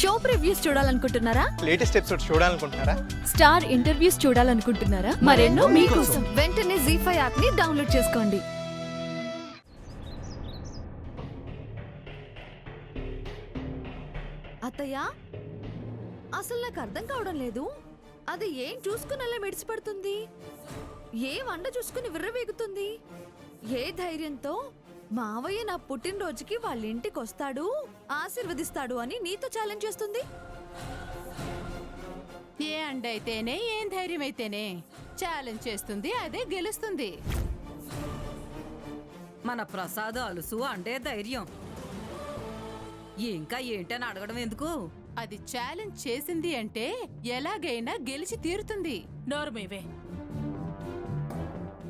Show previews చూడాలనుకుంటున్నారా? Latest episode చూడాలనుకుంటున్నారా? Star interviews చూడాలనుకుంటున్నారా? మరెన్నో మీకోసం వెంటనే ZEE5 యాప్ ని డౌన్లోడ్ చేసుకోండి. అత్తయ్య, అసలు నాకు అర్థం కావడం లేదు. అది ఏం చూసుకుని అలా మెడిసిపడుతుంది? ఏ వంట చూసుకుని విర్రవేగుతుంది? ఏ ధైర్యంతో మావయ్య నా పుట్టినరోజుకి వాళ్ళ ఇంటికి వస్తాడు, ఆశీర్వదిస్తాడు అని నీతో ఛాలెంజ్ చేస్తుంది? ఏ అండైతేనే ఏం ధైర్యం అయితేనే ఛాలెంజ్ చేస్తుంది, అదే గెలుస్తుంది. మన ప్రసాద్ అలుసు అంటే ధైర్యం. ఇంకా ఏంటని అడగడం ఎందుకు? అది ఛాలెంజ్ చేసింది అంటే ఎలాగైనా గెలిచి తీరుతుంది. నోరుమేవే.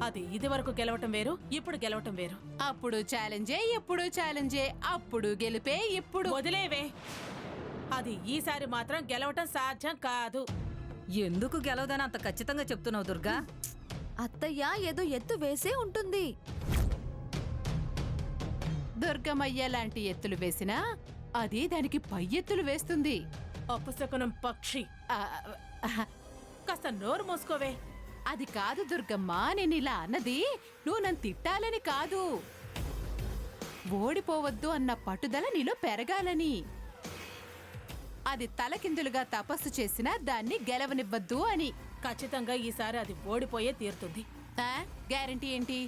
అది ఇది వరకు గెలవటం వేరు, ఇప్పుడు గెలవటం వేరు. అప్పుడు ఛాలెంజే, ఎప్పుడు ఛాలెంజే, అప్పుడు గెలిపే, ఇప్పుడు వదిలేవే. అది ఈసారి మాత్రం గెలవటం సాధ్యం కాదు. ఎందుకు గెలవదని అంత ఖచ్చితంగా చెప్తున్నావు దుర్గా? అత్తయ్య ఏదో ఎత్తు వేసే ఉంటుంది. దుర్గమయ్య లాంటి ఎత్తులు వేసినా అది దానికి పై ఎత్తులు వేస్తుంది. అపశకునం పక్షి. ఆ, కాస్త నోరు మూసుకోవే. అది కాదు దుర్గమ్మ, నేను ఇలా అన్నది నువ్వు నన్ను తిట్టాలని కాదు, ఓడిపోవద్దు అన్న పట్టుదల నీలో పెరగాలని. అది తలకిందులుగా తపస్సు చేసినా దాన్ని గెలవనివ్వద్దు అని. ఖచ్చితంగా ఈసారి అది ఓడిపోయే తీరుతుంది. గ్యారంటీ ఏంటి?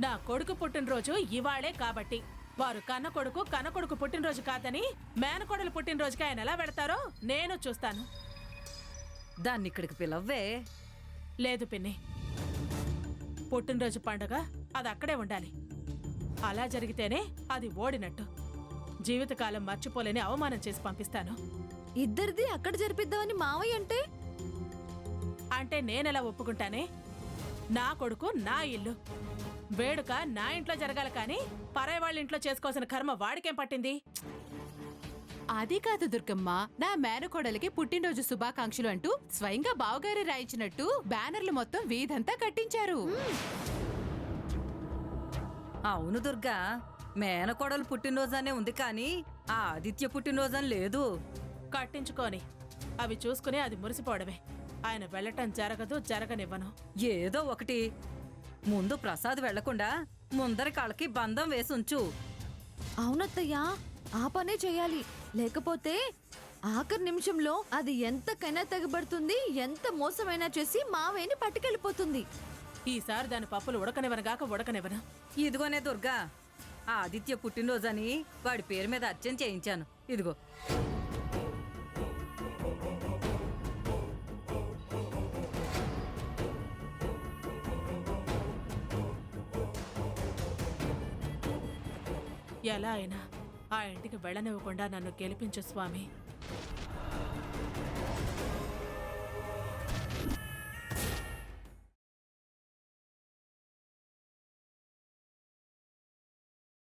నా కొడుకు పుట్టినరోజు ఇవాళే కాబట్టి. వారు కన్న కొడుకు పుట్టినరోజు కాదని మేనకోడలు పుట్టినరోజుకి ఆయన ఎలా పెడతారో నేను చూస్తాను. దాన్ని ఇక్కడికి పిలవ్వే. లేదు పిన్ని, పుట్టినరోజు పండగ అది అక్కడే ఉండాలి. అలా జరిగితేనే అది ఓడినట్టు. జీవితకాలం మర్చిపోలేని అవమానం చేసి పంపిస్తాను. ఇద్దరిది అక్కడ జరిపిద్దామని మావయ్య అంటే నేనెలా ఒప్పుకుంటానే? నా కొడుకు నా ఇల్లు, వేడుక నా ఇంట్లో జరగాలి కానీ పరాయి వాళ్ళ ఇంట్లో చేసుకోవాల్సిన కర్మ వాడికేం పట్టింది? అది కాదు దుర్గమ్మ, నా మేనకోడలికి పుట్టినరోజు శుభాకాంక్షలు అంటూ స్వయంగా బావగారి రాయించినట్టు బ్యానర్లు మొత్తం వీధంతా కట్టించారు. అవును దుర్గా, మేనకోడలు పుట్టినరోజనే ఉంది కానీ ఆ ఆదిత్య పుట్టినరోజని లేదు. కట్టించుకొని అవి చూసుకుని అది మురిసిపోవడమే. ఆయన వెళ్ళటం జరగనివ్వను. ఏదో ఒకటి. ముందు ప్రసాద్ వెళ్లకుండా ముందరి కాళ్ళకి బంధం వేసుంచు. అవునత్తయ్యా, ఆ పనే చేయాలి. లేకపోతే ఆఖరి నిమిషంలో అది ఎంతకైనా తెగబడుతుంది, ఎంత మోసమైనా చేసి మావయ్యని పట్టుకెళ్ళిపోతుంది. ఈసారి దాని పప్పులు ఉడకనివ్వను. ఇదిగోనే దుర్గా, ఆ ఆదిత్య పుట్టినరోజని వాడి పేరు మీద అర్చన చేయించాను. ఇదిగో. ఎలా అయినా ఆ ఇంటికి వెళ్ళనివ్వకుండా నన్ను గెలిపించు స్వామి.